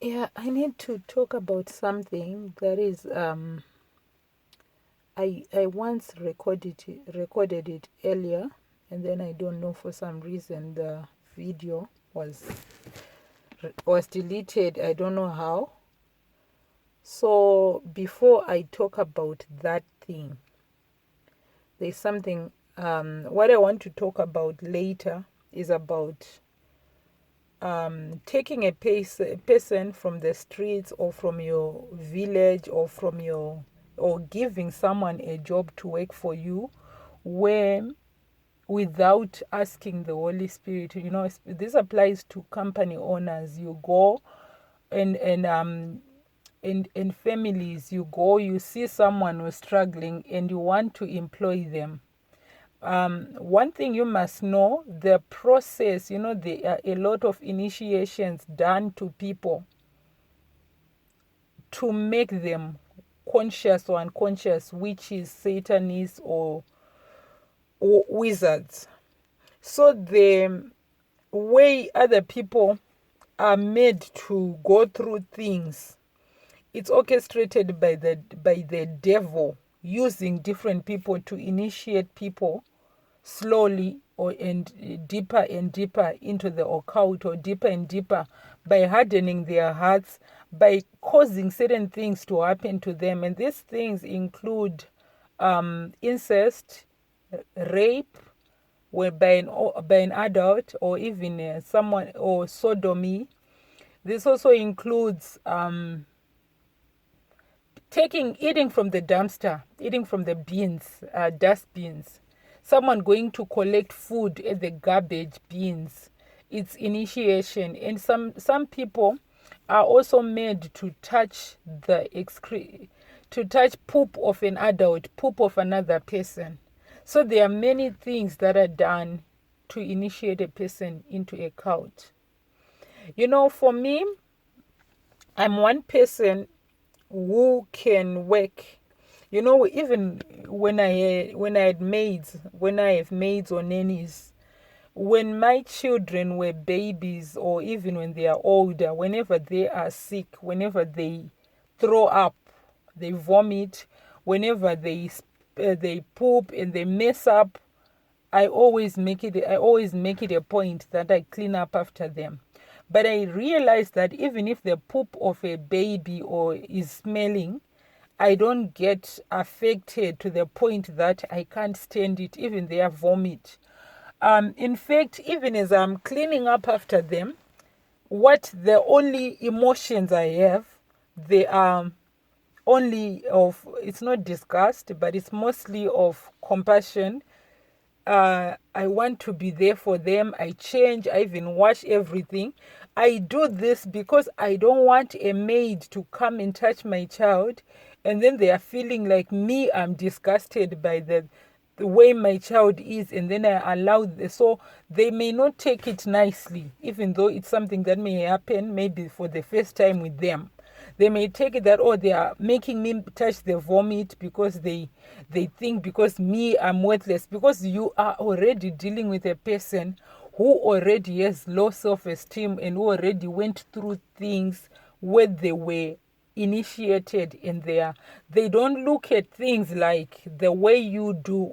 Yeah, I need to talk about something that is I once recorded it earlier, and then I don't know, for some reason the video was deleted. I don't know how. So before I talk about that thing, there's something what I want to talk about later is about taking a person from the streets or from your village or from your or giving someone a job to work for you when without asking the Holy Spirit. This applies to company owners. You go and families. You go, you see someone who's struggling and you want to employ them. One thing you must know, the process, there are a lot of initiations done to people to make them conscious or unconscious, which is Satanists or wizards. So the way other people are made to go through things, it's orchestrated by the devil, using different people to initiate people slowly and deeper into the occult, or deeper and deeper, by hardening their hearts, by causing certain things to happen to them. And these things include incest, rape, where by an adult, or even someone, or sodomy. This also includes eating from the dumpster, eating from the bins, dustbins. Someone going to collect food at the garbage bins. It's initiation. And some people are also made to touch to touch poop of an adult, poop of another person. So there are many things that are done to initiate a person into a cult. For me, I'm one person who can work. Even when I have maids or nannies, when my children were babies, or even when they are older, whenever they are sick, whenever they throw up, they vomit, whenever they poop and they mess up, I always make it a point that I clean up after them. But I realize that even if the poop of a baby or is smelling, I don't get affected to the point that I can't stand it, even their vomit. In fact, even as I'm cleaning up after them, what the only emotions I have, they are only of, it's not disgust, but it's mostly of compassion. I want to be there for them. I change, I even wash everything. I do this because I don't want a maid to come and touch my child, and then they are feeling like me, I'm disgusted by the way my child is, and then I allow so they may not take it nicely, even though it's something that may happen maybe for the first time with them. They may take it that, oh, they are making me touch the vomit because they think because me, I'm worthless, because you are already dealing with a person who already has low self-esteem and who already went through things where they were initiated, and they don't look at things like the way you do.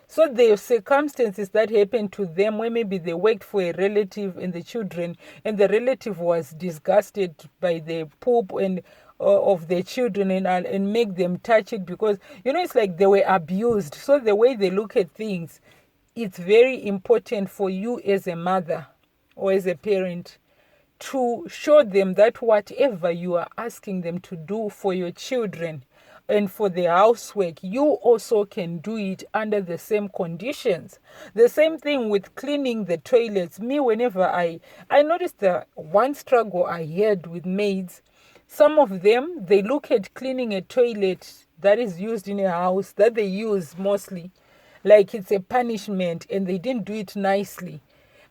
So the circumstances that happened to them, where maybe they worked for a relative and the children, and the relative was disgusted by the poop and of the children, and make them touch it, because it's like they were abused. So the way they look at things, it's very important for you as a mother or as a parent to show them that whatever you are asking them to do for your children and for the housework, you also can do it under the same conditions. The same thing with cleaning the toilets. Me, whenever I noticed that one struggle I had with maids, some of them, they look at cleaning a toilet that is used in a house, that they use mostly, like it's a punishment, and they didn't do it nicely.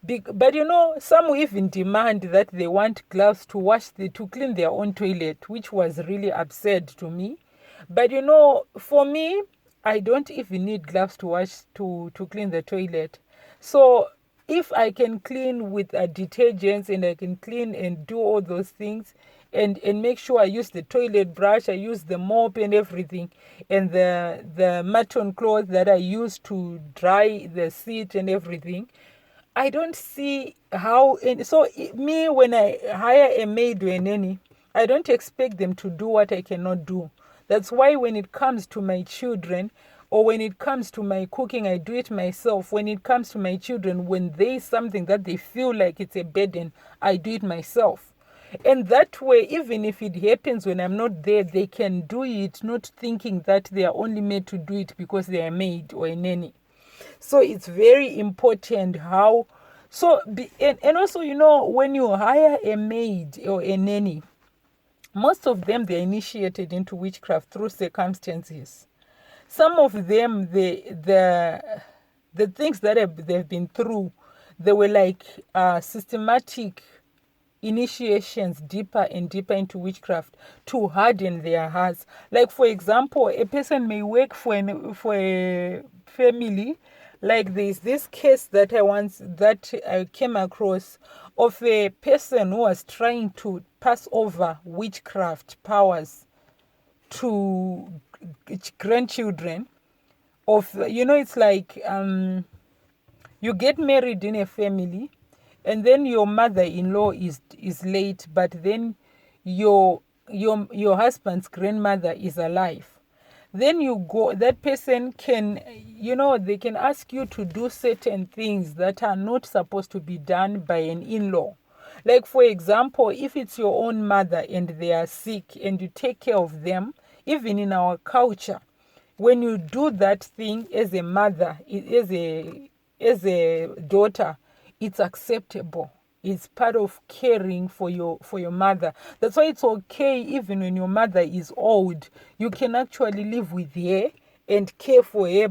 But some will even demand that they want gloves to clean their own toilet, which was really absurd to me. But for me, I don't even need gloves to wash to clean the toilet. So if I can clean with detergents, and I can clean and do all those things, and make sure I use the toilet brush, I use the mop and everything, and the maton cloth that I use to dry the seat and everything, I don't see how. And so me, when I hire a maid or a nanny, I don't expect them to do what I cannot do. That's why when it comes to my children, or when it comes to my cooking, I do it myself. When it comes to my children, when there is something that they feel like it's a burden, I do it myself. And that way, even if it happens when I'm not there, they can do it, not thinking that they are only made to do it because they are a maid or a nanny. So it's very important how. And also, when you hire a maid or a nanny, most of them, they're initiated into witchcraft through circumstances. Some of them, the things that they've been through, they were like systematic initiations deeper and deeper into witchcraft to harden their hearts. Like, for example, a person may work for a family. Like, there's this case that I came across of a person who was trying to pass over witchcraft powers to grandchildren of, it's like, you get married in a family, and then your mother-in-law is late, but then your husband's grandmother is alive. Then that person can, they can ask you to do certain things that are not supposed to be done by an in-law. Like, for example, if it's your own mother and they are sick and you take care of them, even in our culture, when you do that thing as a mother, as a daughter, it's acceptable. It's part of caring for your mother. That's why it's okay, even when your mother is old, you can actually live with her and care for her.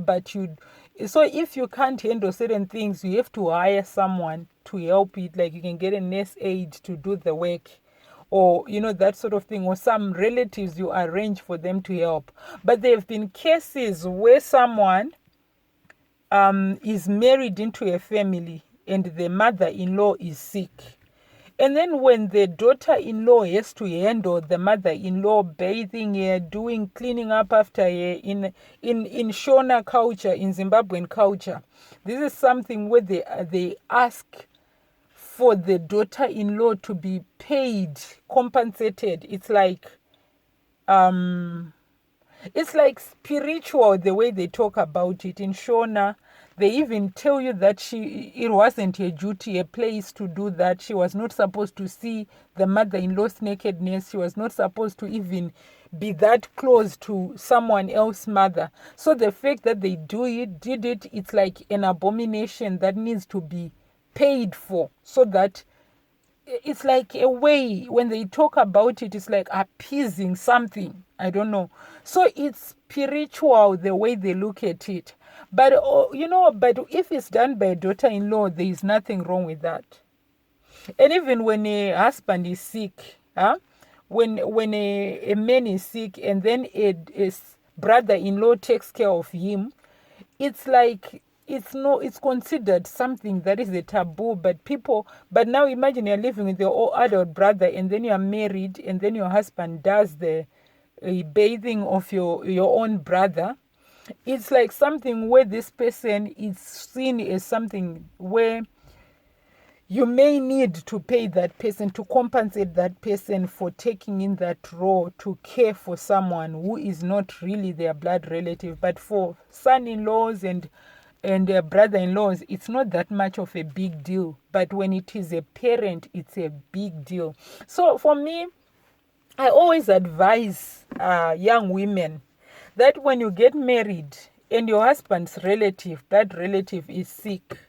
So if you can't handle certain things, you have to hire someone to help it. Like, you can get a nurse aide to do the work, or that sort of thing, or some relatives you arrange for them to help. But there have been cases where someone is married into a family and the mother-in-law is sick, and then when the daughter-in-law has to handle the mother-in-law, bathing her, cleaning up after her, in Shona culture, in Zimbabwean culture, this is something where they ask for the daughter-in-law to be paid, compensated. It's like spiritual, the way they talk about it. In Shona, they even tell you that it wasn't her duty, a place to do that. She was not supposed to see the mother-in-law's nakedness. She was not supposed to even be that close to someone else's mother. So the fact that they did it, it's like an abomination that needs to be paid for, so that it's like a way, when they talk about it, it's like appeasing something. I don't know. So it's spiritual, the way they look at it. But, but if it's done by a daughter-in-law, there is nothing wrong with that. And even when a husband is sick, when a man is sick, and then a brother-in-law takes care of him, it's like, it's considered something that is a taboo. But now imagine you're living with your adult brother, and then you're married, and then your husband does the bathing of your own brother. It's like something where this person is seen as something where you may need to pay that person, to compensate that person for taking in that role to care for someone who is not really their blood relative. But for son-in-laws and brother-in-laws, it's not that much of a big deal. But when it is a parent, it's a big deal. So for me, I always advise young women that when you get married and your husband's relative, that relative is sick,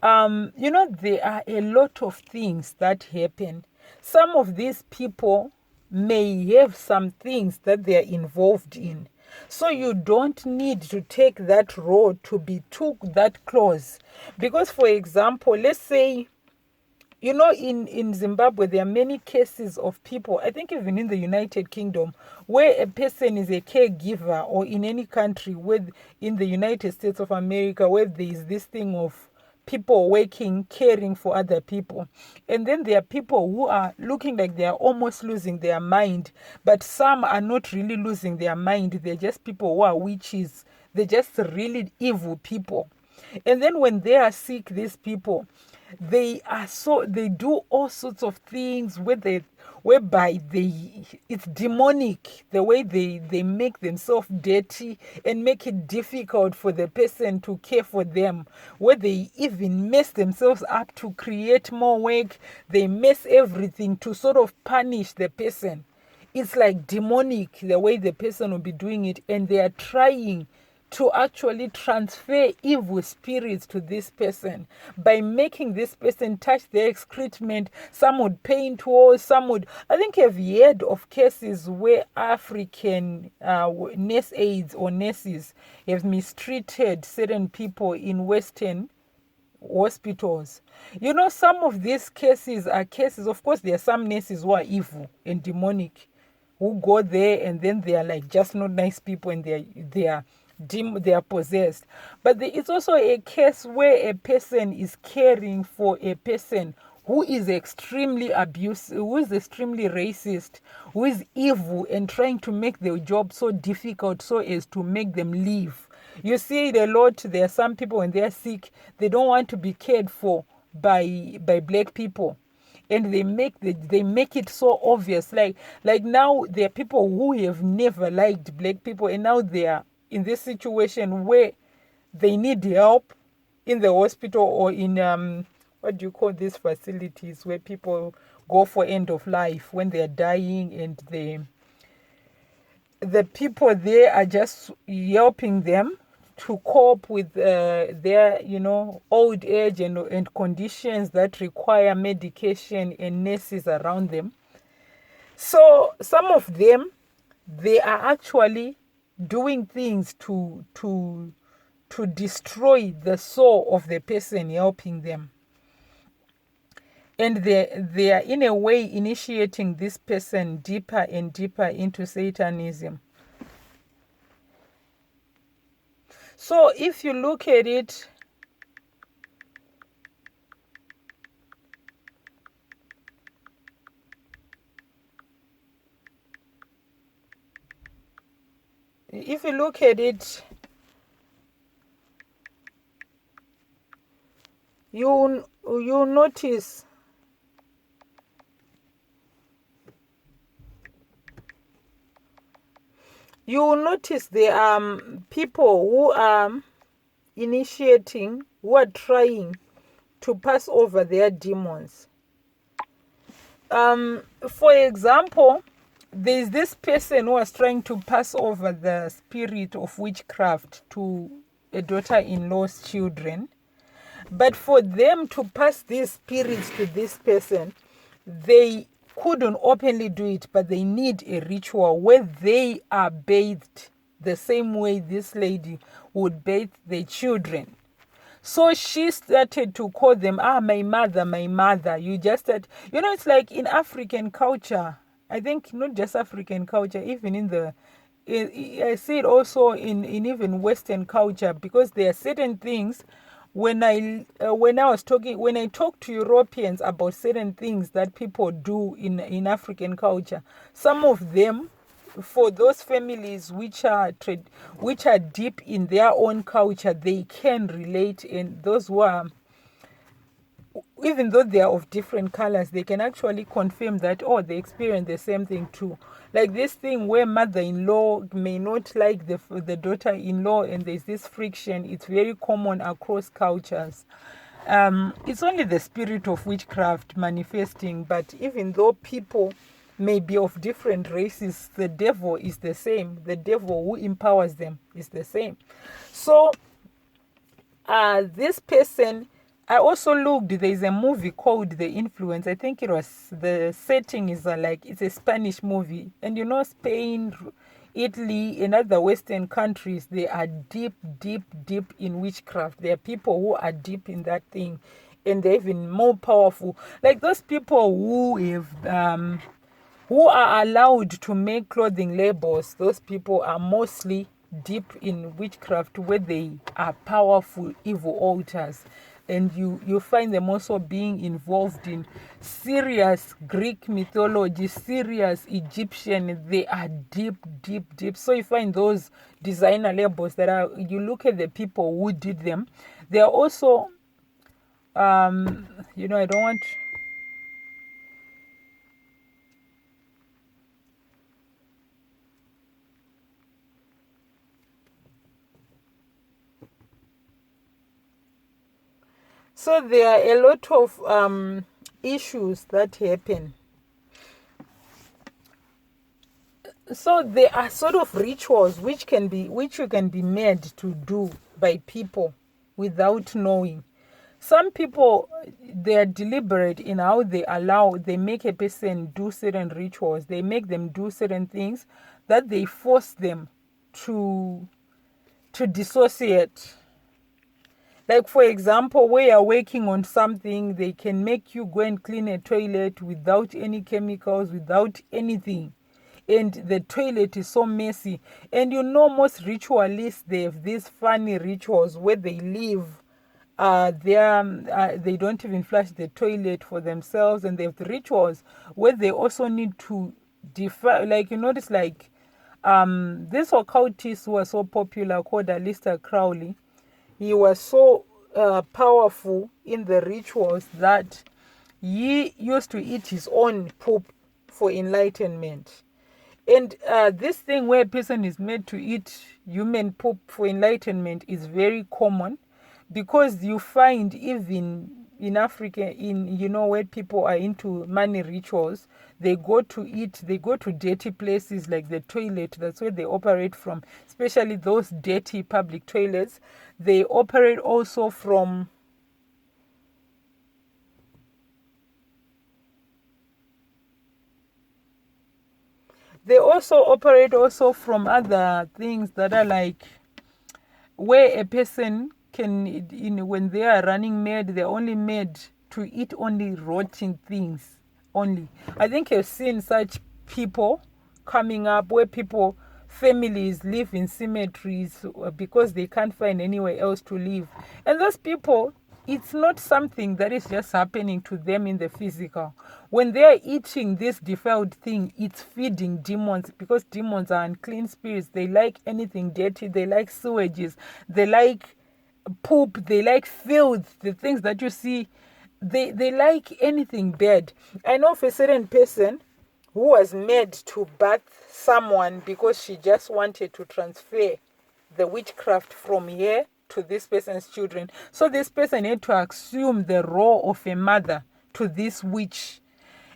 there are a lot of things that happen. Some of these people may have some things that they are involved in. So you don't need to take that road to be took that close. Because, for example, let's say, in Zimbabwe, there are many cases of people, I think even in the United Kingdom, where a person is a caregiver, or in any country, in the United States of America, where there is this thing of people working, caring for other people. And then there are people who are looking like they are almost losing their mind, but some are not really losing their mind. They're just people who are witches. They're just really evil people. And then when they are sick, these people, they do all sorts of things whereby it's demonic, the way they make themselves dirty and make it difficult for the person to care for them, where they even mess themselves up to create more work. They mess everything to sort of punish the person. It's like demonic the way the person will be doing it, and they are trying to actually transfer evil spirits to this person by making this person touch their excrement. Some would paint walls, some would. I think I've heard of cases where African nurse aides or nurses have mistreated certain people in Western hospitals. You know, some of these cases are cases, of course, there are some nurses who are evil and demonic, who go there and then they are like just not nice people, and they are possessed. But it's also a case where a person is caring for a person who is extremely abusive, who is extremely racist, who is evil, and trying to make their job so difficult so as to make them leave. You see it a lot. There are some people when they are sick, they don't want to be cared for by black people, and they make it so obvious. Like now there are people who have never liked black people, and now they are in this situation where they need help in the hospital or in what do you call these facilities where people go for end of life when they are dying, and the people there are just helping them to cope with their old age and conditions that require medication and nurses around them. So some of them, they are actually doing things to destroy the soul of the person helping them, and they are in a way initiating this person deeper and deeper into Satanism. So if you look at it, you notice there are people who are initiating, who are trying to pass over their demons. For example, there's this person who was trying to pass over the spirit of witchcraft to a daughter-in-law's children. But for them to pass these spirits to this person, they couldn't openly do it, but they need a ritual where they are bathed the same way this lady would bathe their children. So she started to call them, my mother, my mother. You just said, it's like in African culture. I think not just African culture, even I see it also in even Western culture, because there are certain things when I talk to Europeans about certain things that people do in African culture, some of them, for those families which are deep in their own culture, they can relate, and those who are, even though they are of different colors, they can actually confirm that, they experience the same thing too. Like this thing where mother-in-law may not like the daughter-in-law, and there's this friction. It's very common across cultures. It's only the spirit of witchcraft manifesting, but even though people may be of different races, the devil is the same. The devil who empowers them is the same. So this person, I also looked, there's a movie called The Influence. I think the setting is it's a Spanish movie. And Spain, Italy, and other Western countries, they are deep, deep, deep in witchcraft. There are people who are deep in that thing, and they're even more powerful. Like those people who are allowed to make clothing labels, those people are mostly deep in witchcraft, where they are powerful evil altars. and you find them also being involved in serious Greek mythology, serious Egyptian. They are deep, deep, deep. So you find those designer labels that are, you look at the people who did them, they are also I don't want. So there are a lot of issues that happen. So there are sort of rituals which you can be made to do by people without knowing. Some people, they are deliberate in how they make a person do certain rituals. They make them do certain things that they force them to dissociate. Like, for example, where you're working on something, they can make you go and clean a toilet without any chemicals, without anything. And the toilet is so messy. And most ritualists, they have these funny rituals where they leave they don't even flush the toilet for themselves, and they have the rituals where they also need to defy. Like, you notice, like this occultist who was so popular called Aleister Crowley. He was so powerful in the rituals that he used to eat his own poop for enlightenment. And this thing where a person is made to eat human poop for enlightenment is very common, because you find even in Africa, where people are into money rituals, they go to dirty places like the toilet. That's where they operate from, especially those dirty public toilets. They operate also from other things that are like where a person can, when they are running mad, they're only made to eat only rotting things only. I think I've seen such people coming up where families live in cemeteries because they can't find anywhere else to live. And those people, it's not something that is just happening to them in the physical. When they are eating this defiled thing, it's feeding demons, because demons are unclean spirits. They like anything dirty. They like sewages. They like poop. They like filth. The things that you see, they like anything bad. I know of a certain person who was made to bath someone because she just wanted to transfer the witchcraft from here to this person's children. So this person had to assume the role of a mother to this witch.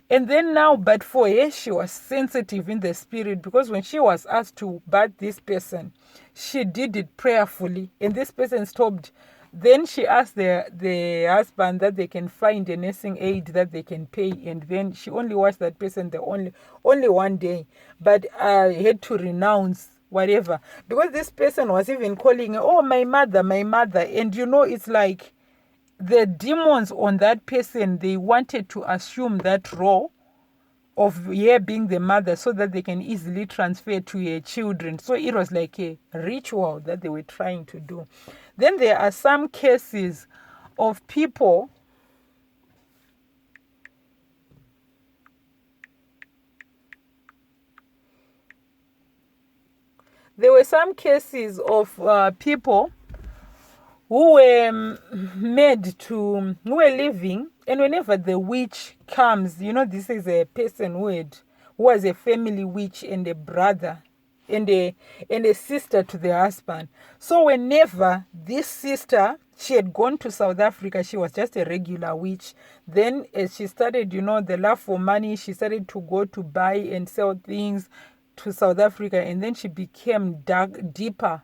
And then now, but for her, she was sensitive in the spirit, because when she was asked to bath this person, she did it prayerfully, and this person stopped. Then she asked the husband that they can find a nursing aid that they can pay, and then she only watched that person the only one day, but had to renounce whatever, because this person was even calling her, oh, my mother, and it's like the demons on that person, they wanted to assume that role of her being the mother so that they can easily transfer to her children. So it was like a ritual that they were trying to do. Then there are some cases of people people who were who were living, and whenever the witch comes, this is a person who was a family witch, and a brother and a sister to the husband. So whenever this sister, she had gone to South Africa, she was just a regular witch. Then as she started, the love for money, she started to go to buy and sell things to South Africa, and then she became deeper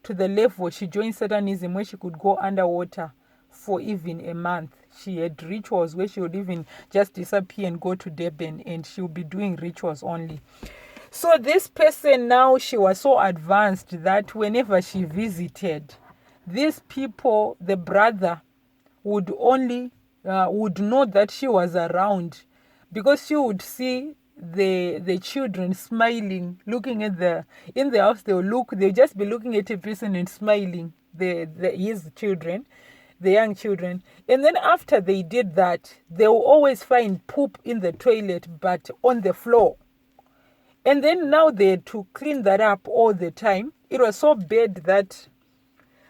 to the level she joined Satanism, where she could go underwater for even a month. She had rituals where she would even just disappear and go to Durban, and she would be doing rituals only. So this person now, she was so advanced that whenever she visited, these people, the brother would only would know that she was around, because she would see the children smiling, looking at in the house. They'll just be looking at a person and smiling, his children. the young children. And then after they did that, they will always find poop in the toilet, but on the floor. And then now they had to clean that up all the time. It was so bad that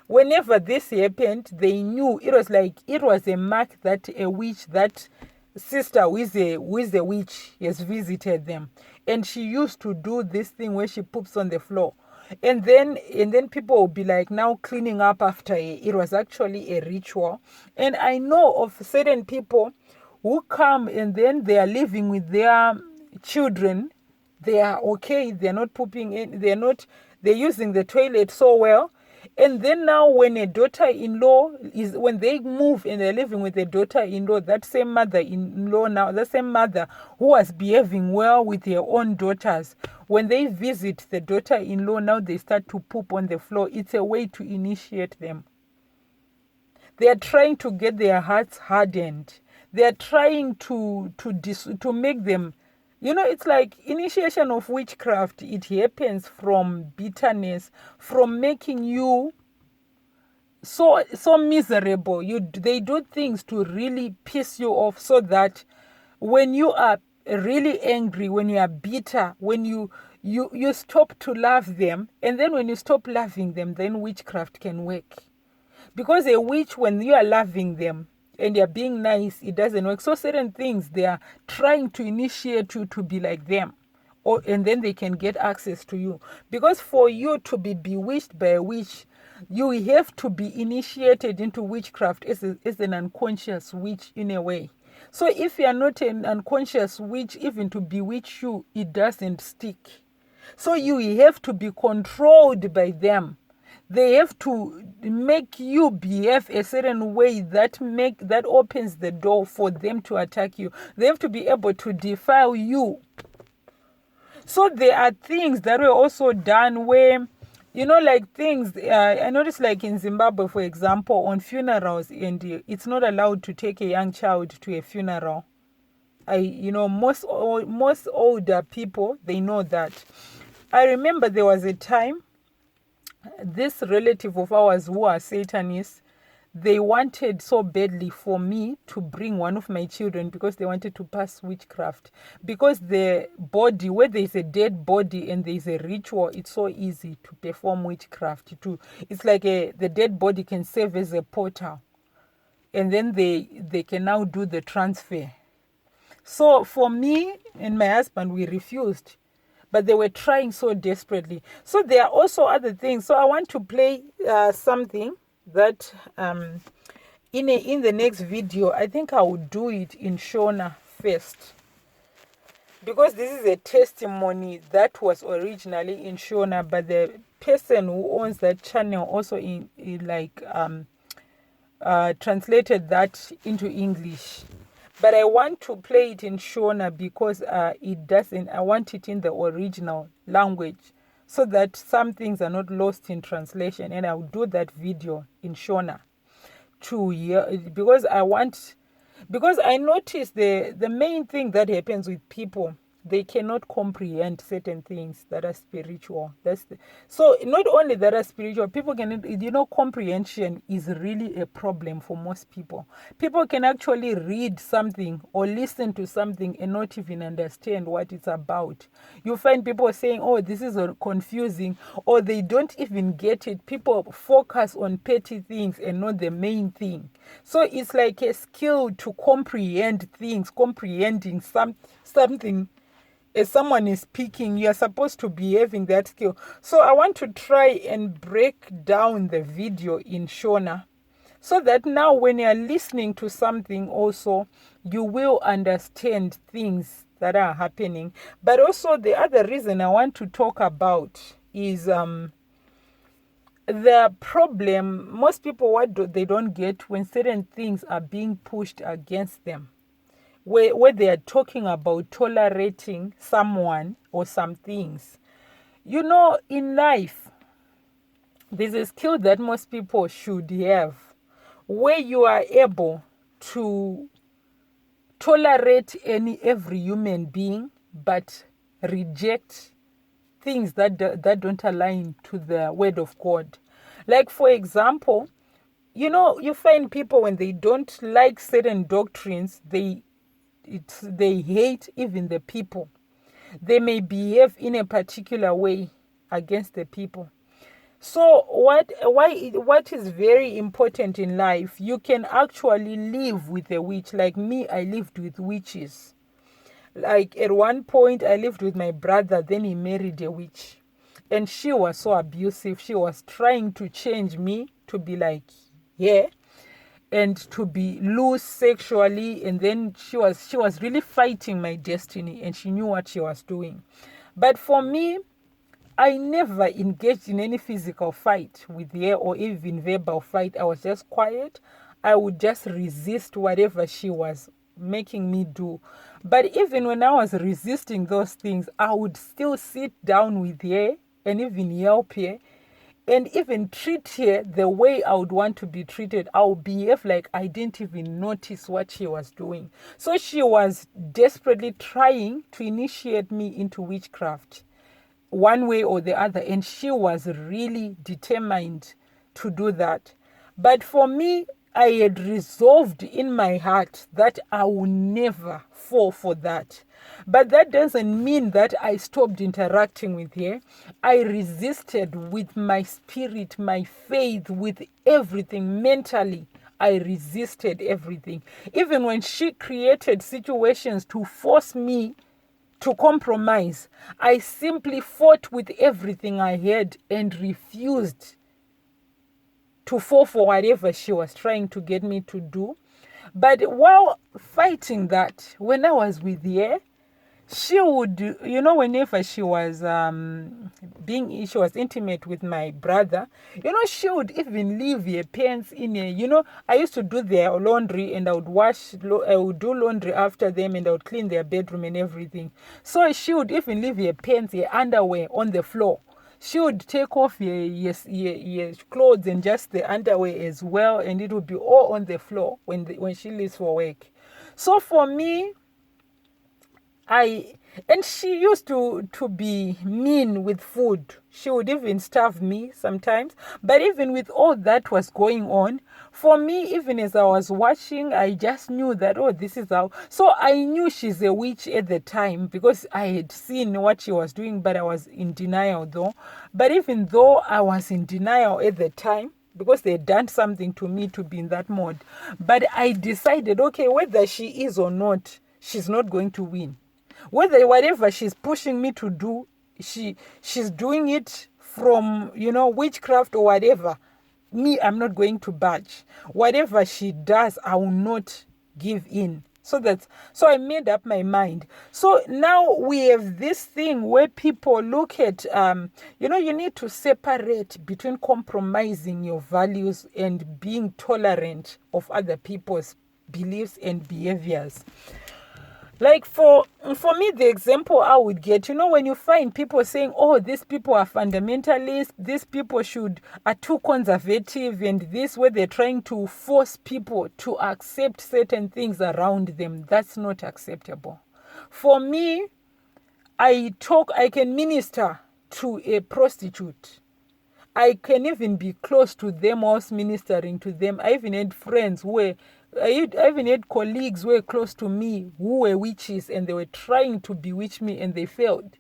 whenever this happened, they knew it was like it was a mark that a witch, that sister who is a witch, has visited them. And she used to do this thing where she poops on the floor. And then people will be like now cleaning up after her. It was actually a ritual. And I know of certain people who come and then they are living with their children. They are okay, they're not pooping in, they're using the toilet so well. And then now when a daughter-in-law when they move and they're living with a daughter-in-law, that same mother-in-law now, the same mother who was behaving well with their own daughters, when they visit the daughter-in-law, now they start to poop on the floor. It's a way to initiate them. They are trying to get their hearts hardened. They are trying to make them, it's like initiation of witchcraft. It happens from bitterness, from making you so miserable. They do things to really piss you off, so that when you are really angry, when you are bitter, when you stop to love them, and then when you stop loving them, then witchcraft can work. Because a witch, when you are loving them and you're being nice, it doesn't work. So certain things, they are trying to initiate you to be like them. And then they can get access to you. Because for you to be bewitched by a witch, you have to be initiated into witchcraft as an unconscious witch in a way. So if you are not an unconscious witch, even to bewitch you, it doesn't stick. So you have to be controlled by them. They have to make you behave a certain way that opens the door for them to attack you. They have to be able to defile you. So there are things that were also done where, like things, I noticed like in Zimbabwe, for example, on funerals, and it's not allowed to take a young child to a funeral. Most older people, they know that. I remember there was a time, this relative of ours who are Satanists, they wanted so badly for me to bring one of my children because they wanted to pass witchcraft. Because the body, where there's a dead body and there's a ritual, it's so easy to perform witchcraft. It's like the dead body can serve as a portal. And then they can now do the transfer. So for me and my husband, we refused. But they were trying so desperately. So there are also other things. So I want to play something that in the next video, I think I will do it in Shona first. Because this is a testimony that was originally in Shona, but the person who owns that channel also translated that into English. But I want to play it in Shona because it doesn't. I want it in the original language so that some things are not lost in translation. And I'll do that video in Shona because I noticed the main thing that happens with people, they cannot comprehend certain things that are spiritual. So not only that are spiritual, people can, comprehension is really a problem for most people. People can actually read something or listen to something and not even understand what it's about. You find people saying, oh, this is confusing, or they don't even get it. People focus on petty things and not the main thing. So it's like a skill to comprehend things, comprehending something. As someone is speaking, you are supposed to be having that skill. So I want to try and break down the video in Shona so that now when you are listening to something also, you will understand things that are happening. But also the other reason I want to talk about is the problem. Most people, they don't get when certain things are being pushed against them. Where they are talking about tolerating someone or some things. In life, there's a skill that most people should have, where you are able to tolerate every human being, but reject things that don't align to the word of God. Like, for example, you find people when they don't like certain doctrines, they hate even the people. They may behave in a particular way against the people. So what is very important in life, you can actually live with a witch. Like me, I lived with witches. Like at one point I lived with my brother, then he married a witch. And she was so abusive. She was trying to change me to be like, yeah, and to be loose sexually. And then she was really fighting my destiny, and she knew what she was doing. But for me, I never engaged in any physical fight with her or even verbal fight. I was just quiet. I would just resist whatever she was making me do. But even when I was resisting those things, I would still sit down with her and even help her and even treat her the way I would want to be treated. I would behave like I didn't even notice what she was doing. So she was desperately trying to initiate me into witchcraft one way or the other, and she was really determined to do that. But for me, I had resolved in my heart that I will never fall for that. But that doesn't mean that I stopped interacting with her. I resisted with my spirit, my faith, with everything mentally. I resisted everything. Even when she created situations to force me to compromise, I simply fought with everything I had and refused to fall for whatever she was trying to get me to do. But while fighting that, when I was with her, she would, whenever she was she was intimate with my brother, she would even leave her pants in a, I used to do their laundry, and I would do laundry after them, and I would clean their bedroom and everything. So she would even leave her pants, her underwear on the floor. She would take off your clothes and just the underwear as well, and it would be all on the floor when she leaves for work. So for me, and she used to be mean with food. She would even starve me sometimes. But even with all that was going on, for me, even as I was watching, I just knew that, oh, this is how. So I knew she's a witch at the time because I had seen what she was doing, but I was in denial though. But even though I was in denial at the time, because they had done something to me to be in that mode, but I decided, okay, whether she is or not, she's not going to win. Whatever she's pushing me to do, she's doing it from, witchcraft or whatever. Me, I'm not going to budge. Whatever she does, I will not give in. So I made up my mind. So now we have this thing where people look at, you need to separate between compromising your values and being tolerant of other people's beliefs and behaviors. Like for me, the example I would get, when you find people saying, oh, these people are fundamentalists, these people are too conservative, and this, where they're trying to force people to accept certain things around them, that's not acceptable. For me, I can minister to a prostitute. I can even be close to them whilst ministering to them. I even had friends I even had colleagues who were close to me who were witches, and they were trying to bewitch me, and they failed.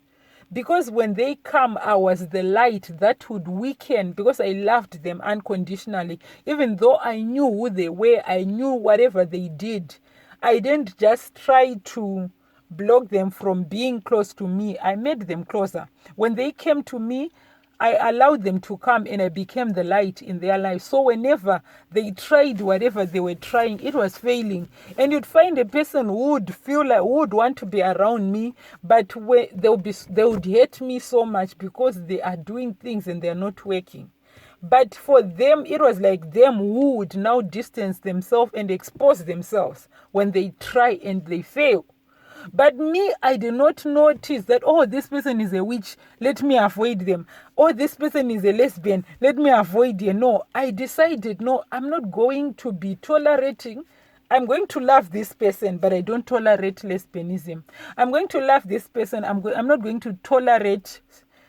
Because when they come, I was the light that would weaken, because I loved them unconditionally. Even though I knew who they were, I knew whatever they did. I didn't just try to block them from being close to me. I made them closer. When they came to me, I allowed them to come, and I became the light in their lives. So whenever they tried whatever they were trying, it was failing. And you'd find a person who would want to be around me, but they would hate me so much because they are doing things and they're not working. But for them, it was like them who would now distance themselves and expose themselves when they try and they fail. But me, I did not notice that, oh, this person is a witch, let me avoid them. Oh, this person is a lesbian, let me avoid them. No, I decided, no, I'm not going to be tolerating. I'm going to love this person, but I don't tolerate lesbianism. I'm going to love this person. I'm not going to tolerate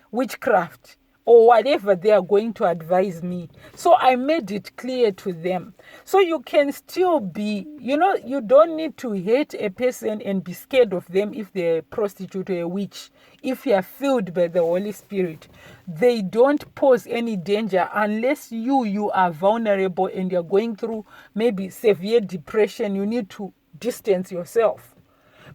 witchcraft. or whatever they are going to advise me. So I made it clear to them. So you can still be, you don't need to hate a person and be scared of them if they're a prostitute or a witch. If you are filled by the Holy Spirit, they don't pose any danger unless you are vulnerable and you're going through maybe severe depression. You need to distance yourself.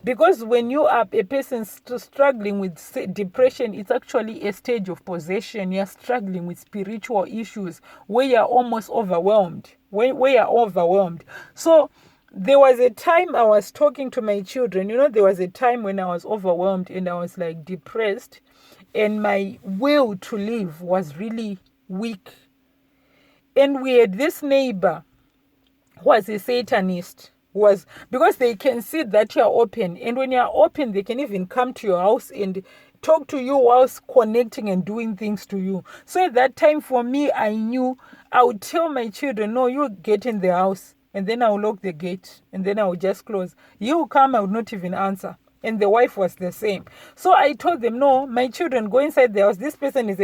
Because when you are a person struggling with depression, it's actually a stage of possession. You're struggling with spiritual issues where you're almost overwhelmed. Where you're overwhelmed. So there was a time I was talking to my children. There was a time when I was overwhelmed and I was like depressed. And my will to live was really weak. And we had this neighbor who was a Satanist. Was because they can see that you are open, and when you are open they can even come to your house and talk to you whilst connecting and doing things to you. So at that time for me, I knew I would tell my children, no, you get in the house, and then I will lock the gate, and then I will just close. You come, I would not even answer. And the wife was the same. So I told them, no, my children, go inside the house. This person is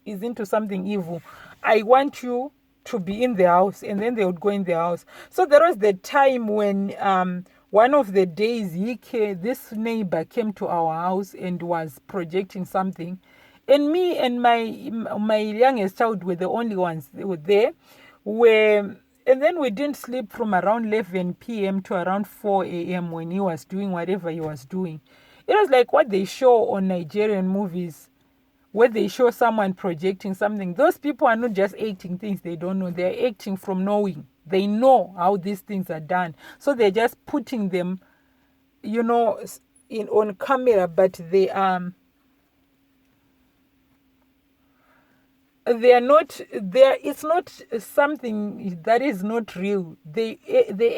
into something evil. I want you to be in the house. And then they would go in the house. So there was the time when one of the days this neighbor came to our house and was projecting something. And me and my youngest child were the only ones that were there. And then we didn't sleep from around 11 p.m. to around 4 a.m. when he was doing whatever he was doing. It was like what they show on Nigerian movies, where they show someone projecting something. Those people are not just acting things they don't know. They're acting from knowing. They know how these things are done. So they're just putting them, on camera, but they are not there. It's not something that is not real. They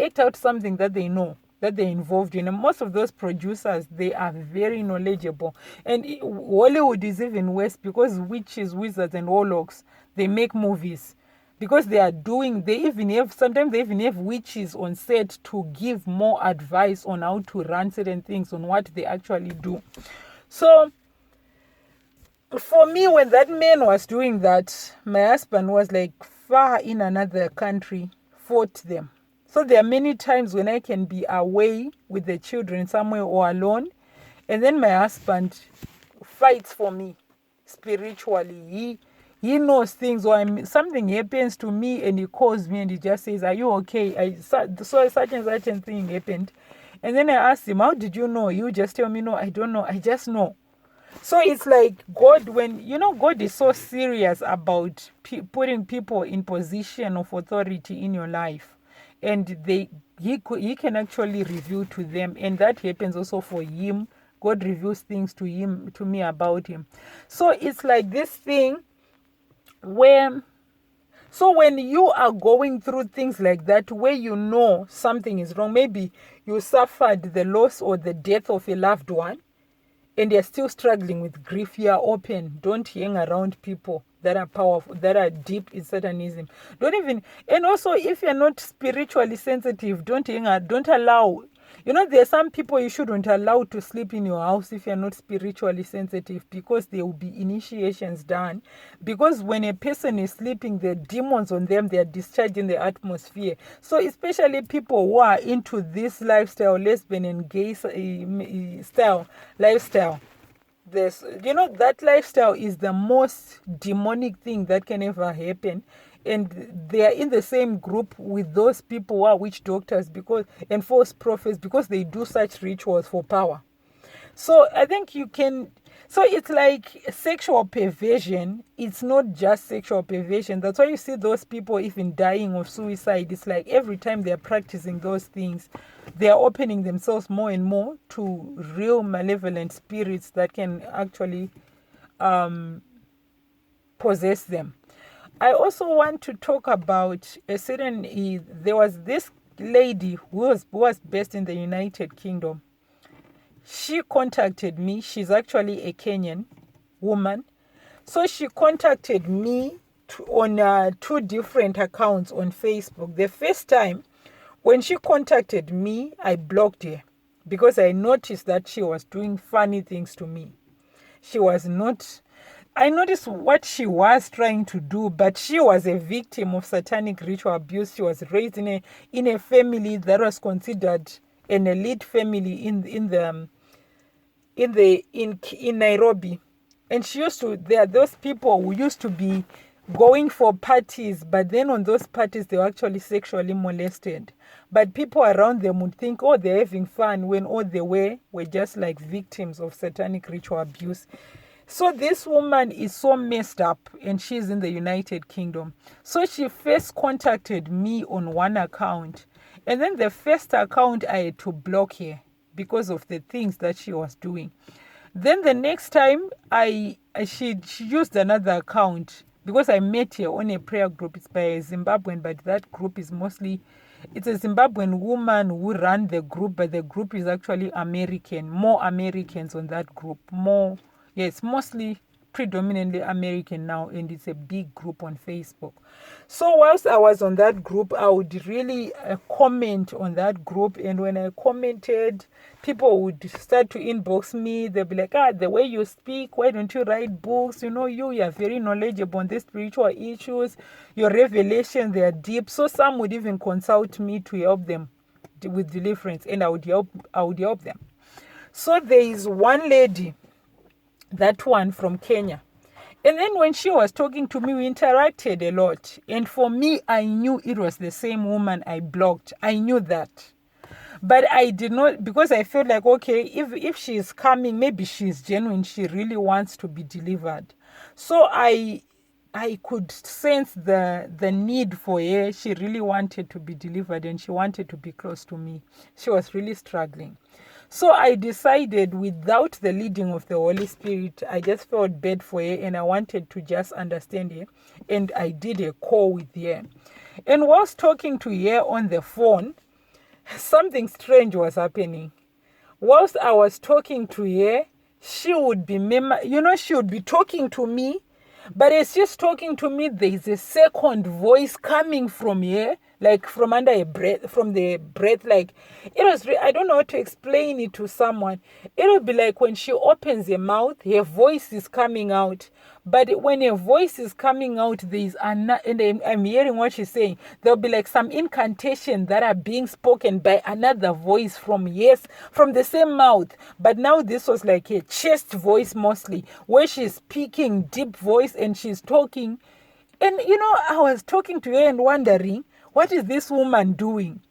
act out something that they know, that they're involved in. And most of those producers, they are very knowledgeable. And Hollywood is even worse because witches, wizards, and warlocks, they make movies. Because sometimes they even have witches on set to give more advice on how to run certain things, on what they actually do. So for me, when that man was doing that, my husband was like far in another country, fought them. So there are many times when I can be away with the children somewhere or alone, and then my husband fights for me spiritually. He knows things, or something happens to me and he calls me and he just says, are you okay? So such and such a thing happened. And then I asked him, how did you know? You just tell me, no, I don't know. I just know. So it's like God, God is so serious about putting people in position of authority in your life. And he can actually reveal to them. And that happens also for him. God reveals things to me about him. So it's like this thing where, so when you are going through things like that, where you know something is wrong, maybe you suffered the loss or the death of a loved one, and you're still struggling with grief, you are open. Don't hang around people that are powerful, that are deep in Satanism. And also if you're not spiritually sensitive, don't allow. There are some people you shouldn't allow to sleep in your house if you're not spiritually sensitive, because there will be initiations done. Because when a person is sleeping, the demons on them, they are discharging the atmosphere. So especially people who are into this lifestyle, lesbian and gay lifestyle, that lifestyle is the most demonic thing that can ever happen. And they are in the same group with those people who are witch doctors and false prophets, because they do such rituals for power. So I think so it's like sexual perversion. It's not just sexual perversion. That's why you see those people even dying of suicide. It's like every time they're practicing those things, they are opening themselves more and more to real malevolent spirits that can actually possess them. I also want to talk about there was this lady who was based in the United Kingdom. She contacted me. She's actually a Kenyan woman. So she contacted me on 2 different accounts on Facebook. The first time, when she contacted me, I blocked her because I noticed that she was doing funny things to me. She was not. I noticed what she was trying to do, but she was a victim of satanic ritual abuse. She was raised in a family that was considered an elite family in Nairobi. And she used to, there are those people who used to be going for parties, but then on those parties they were actually sexually molested. But people around them would think, oh, they're having fun, when all they were just like victims of satanic ritual abuse. So this woman is so messed up, and she's in the United Kingdom. So she first contacted me on one account, and then the first account I had to block her because of the things that she was doing. Then the next time she used another account, because I met her on a prayer group. It's by a Zimbabwean, but that group is mostly, it's a Zimbabwean woman who ran the group, but the group is actually American. More Americans on that group. More, yes, mostly predominantly American now, and it's a big group on Facebook. So whilst I was on that group, I would really comment on that group, and when I commented, people would start to inbox me. They'll be like, the way you speak, why don't you write books? You know, you are very knowledgeable on these spiritual issues. Your revelations, they are deep. So some would even consult me to help them with deliverance, and I would help them. So there is one lady, that one from Kenya. And then when she was talking to me, we interacted a lot. And for me, I knew it was the same woman I blocked. I knew that. But I did not, because I felt like, okay, if she's coming, maybe she's genuine. She really wants to be delivered. So I could sense the need for her. She really wanted to be delivered, and she wanted to be close to me. She was really struggling. So I decided, without the leading of the Holy Spirit, I just felt bad for her, and I wanted to just understand her. And I did a call with her. And whilst talking to her on the phone, something strange was happening. Whilst I was talking to her, she would be talking to me, but as she's talking to me, there is a second voice coming from here, like from under a breath, from the breath. Like, it was, I don't know how to explain it to someone. It would be like when she opens her mouth, her voice is coming out. But when her voice is coming out, and I'm hearing what she's saying, there'll be like some incantation that are being spoken by another voice from the same mouth. But now this was like a chest voice mostly, where she's speaking deep voice and she's talking. And I was talking to her and wondering, what is this woman doing?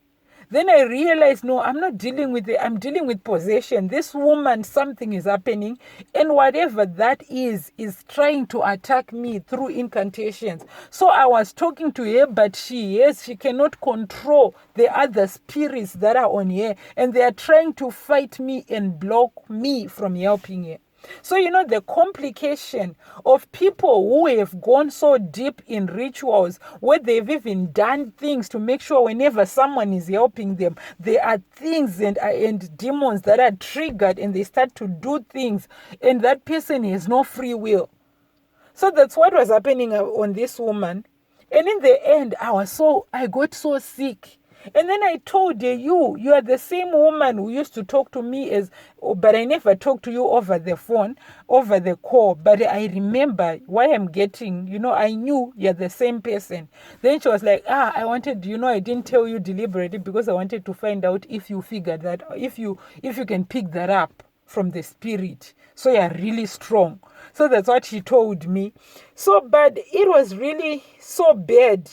Then I realized, no, I'm not dealing with it. I'm dealing with possession. This woman, something is happening. And whatever that is trying to attack me through incantations. So I was talking to her, but she cannot control the other spirits that are on her. And they are trying to fight me and block me from helping her. So, the complication of people who have gone so deep in rituals, where they've even done things to make sure whenever someone is helping them, there are things and demons that are triggered, and they start to do things, and that person has no free will. So that's what was happening on this woman. And in the end, I got so sick. And then I told her, you are the same woman who used to talk to me but I never talked to you over the phone, over the call. But I remember why I'm getting, I knew you're the same person. Then she was like, I wanted, I didn't tell you deliberately because I wanted to find out if you figured that, if you can pick that up from the spirit. So you're really strong. So that's what she told me. So, but it was really so bad,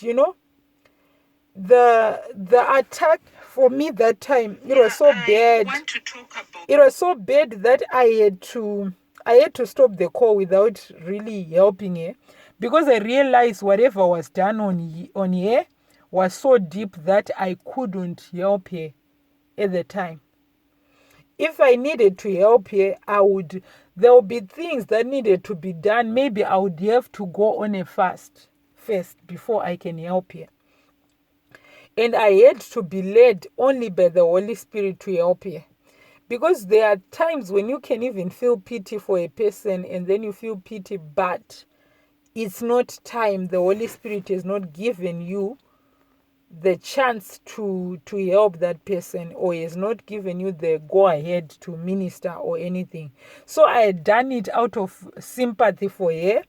the attack for me that time, it was so bad. It was so bad that I had to stop the call without really helping her, because I realized whatever was done on her was so deep that I couldn't help her at the time. If I needed to help her, there would be things that needed to be done. Maybe I would have to go on a fast first before I can help her. And I had to be led only by the Holy Spirit to help her. Because there are times when you can even feel pity for a person, and then you feel pity, but it's not time. The Holy Spirit has not given you the chance to help that person, or he has not given you the go ahead to minister or anything. So I had done it out of sympathy for her,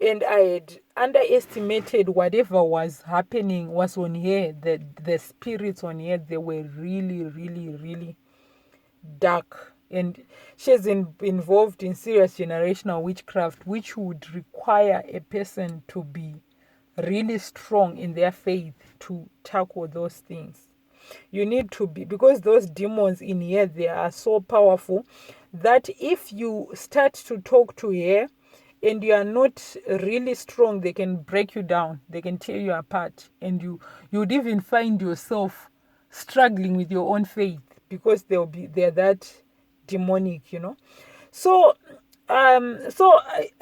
and I had underestimated whatever was happening was on her. The spirits on her, they were really, really, really dark, and she's involved in serious generational witchcraft, which would require a person to be really strong in their faith to tackle those things. You need to be, because those demons in here, they are so powerful that if you start to talk to her and you are not really strong, they can break you down, they can tear you apart, and you'd even find yourself struggling with your own faith because they're that demonic, So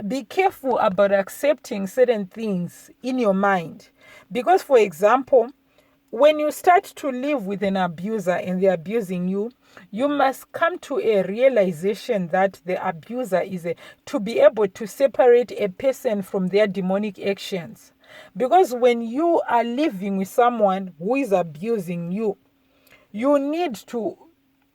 be careful about accepting certain things in your mind, because, for example, when you start to live with an abuser and they're abusing you, you must come to a realization that the abuser is to be able to separate a person from their demonic actions. Because when you are living with someone who is abusing you, you need to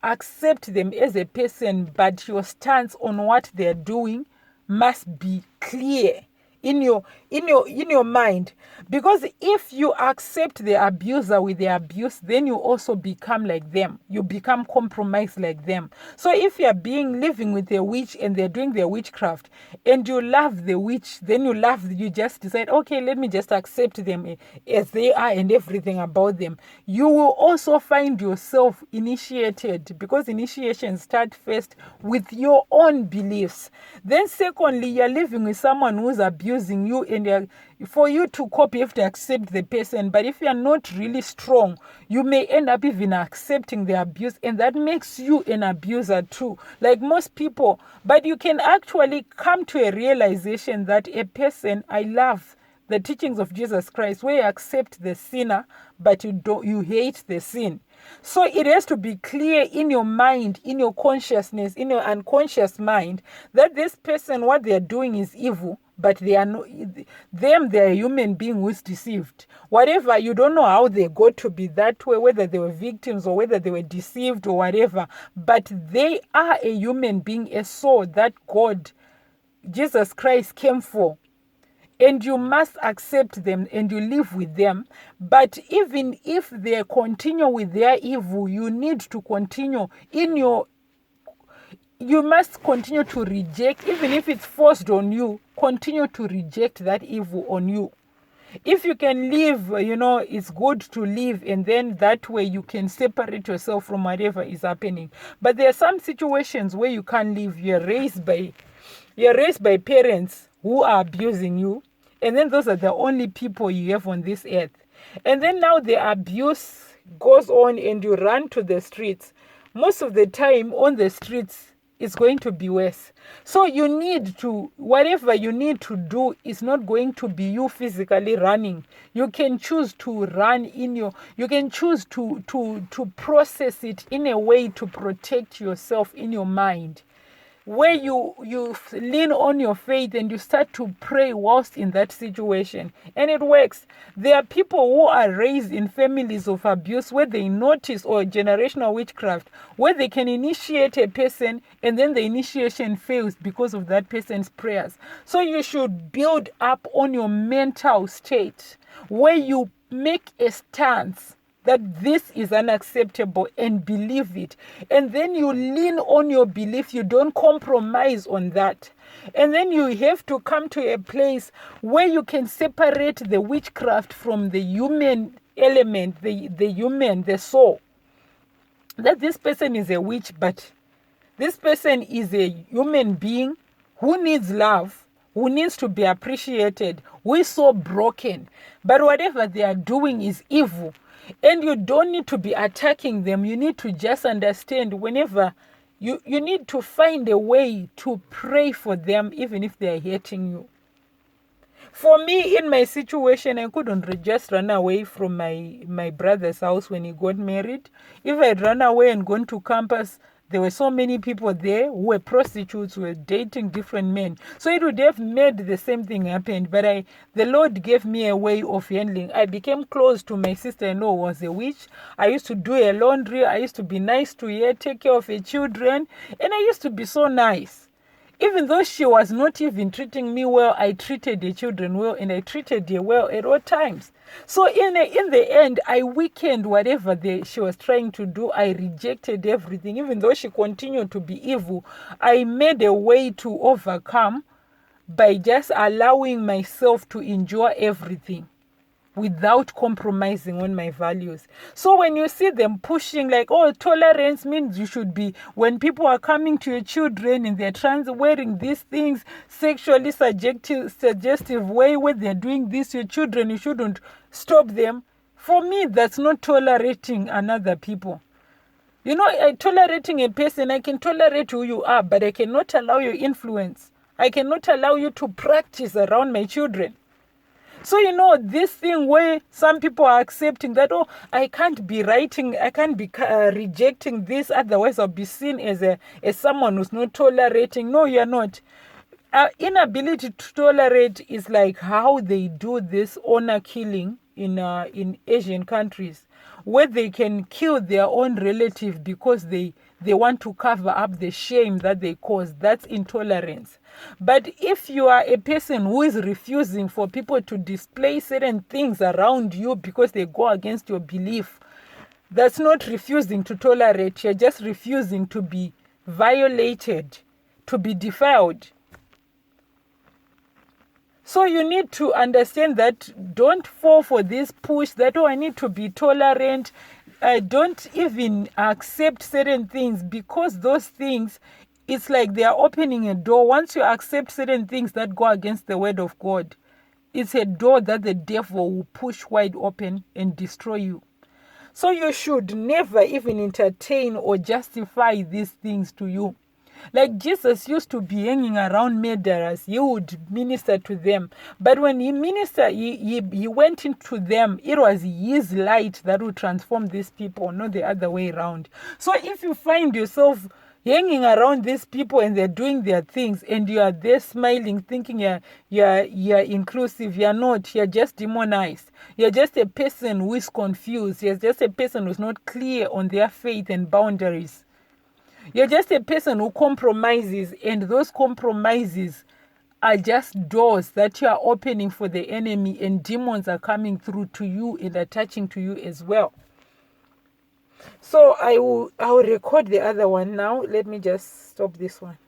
accept them as a person, but your stance on what they're doing must be clear in your mind. Because if you accept the abuser with the abuse, then you also become like them, you become compromised like them. So if you're living with a witch and they're doing their witchcraft and you love the witch, then you just decide, okay, let me just accept them as they are and everything about them. You will also find yourself initiated, because initiations start first with your own beliefs. Then secondly, you're living with someone who's abusing you, and for you to cope, you have to accept the person. But if you're not really strong, you may end up even accepting the abuse, and that makes you an abuser too, like most people. But you can actually come to a realization that a person, I love the teachings of Jesus Christ, where you accept the sinner, but you hate the sin. So it has to be clear in your mind, in your consciousness, in your unconscious mind, that this person, what they are doing is evil, but they are they're a human being who's deceived. Whatever, you don't know how they got to be that way, whether they were victims or whether they were deceived or whatever, but they are a human being, a soul that God, Jesus Christ, came for. And you must accept them and you live with them. But even if they continue with their evil, you need to continue you must continue to reject, even if it's forced on you, continue to reject that evil on you. If you can live, it's good to live, and then that way you can separate yourself from whatever is happening. But there are some situations where you can't live. You're raised by parents who are abusing you, and then those are the only people you have on this earth. And then now the abuse goes on and you run to the streets. Most of the time on the streets, it's going to be worse. So whatever you need to do is not going to be you physically running. You can choose to run you can choose to process it in a way to protect yourself in your mind, where you lean on your faith and you start to pray whilst in that situation, and it works. There are people who are raised in families of abuse where they notice, or generational witchcraft, where they can initiate a person and then the initiation fails because of that person's prayers. So you should build up on your mental state, where you make a stance that this is unacceptable and believe it. And then you lean on your belief. You don't compromise on that. And then you have to come to a place where you can separate the witchcraft from the human element, the soul. That this person is a witch, but this person is a human being who needs love, who needs to be appreciated, who is so broken. But whatever they are doing is evil. And you don't need to be attacking them. You need to just understand whenever you need to find a way to pray for them, even if they are hurting you. For me, in my situation, I couldn't just run away from my brother's house when he got married. If I had run away and gone to campus, There were so many people there who were prostitutes, who were dating different men. So it would have made the same thing happen. But the Lord gave me a way of handling. I became close to my sister-in-law who was a witch. I used to do her laundry. I used to be nice to her, take care of her children. And I used to be so nice. Even though she was not even treating me well, I treated the children well, and I treated her well at all times. So in the end, I weakened whatever she was trying to do. I rejected everything. Even though she continued to be evil, I made a way to overcome by just allowing myself to enjoy everything without compromising on my values. So when you see them pushing like, oh, tolerance means you should be, when people are coming to your children and they're wearing these things, sexually suggestive way where they're doing this, your children, you shouldn't stop them. For me, that's not tolerating another people. Tolerating a person, I can tolerate who you are, but I cannot allow your influence. I cannot allow you to practice around my children. So, this thing where some people are accepting that, oh, I can't be rejecting this, otherwise I'll be seen as someone who's not tolerating. No, you're not. Inability to tolerate is like how they do this honor killing in Asian countries, where they can kill their own relative because they want to cover up the shame that they cause. That's intolerance. But if you are a person who is refusing for people to display certain things around you because they go against your belief, that's not refusing to tolerate. You're just refusing to be violated, to be defiled. So you need to understand that don't fall for this push that, oh, I need to be tolerant. Don't even accept certain things, because those things, it's like they are opening a door. Once you accept certain things that go against the word of God, it's a door that the devil will push wide open and destroy you. So you should never even entertain or justify these things to you. Like Jesus used to be hanging around murderers. He would minister to them. But when he ministered, he went into them. It was his light that would transform these people, not the other way around. So if you find yourself hanging around these people and they're doing their things and you are there smiling, thinking you're inclusive, you're not. You're just demonized. You're just a person who is confused. You're just a person who's not clear on their faith and boundaries. You're just a person who compromises, and those compromises are just doors that you are opening for the enemy, and demons are coming through to you and attaching to you as well. So I will record the other one now. Let me just stop this one.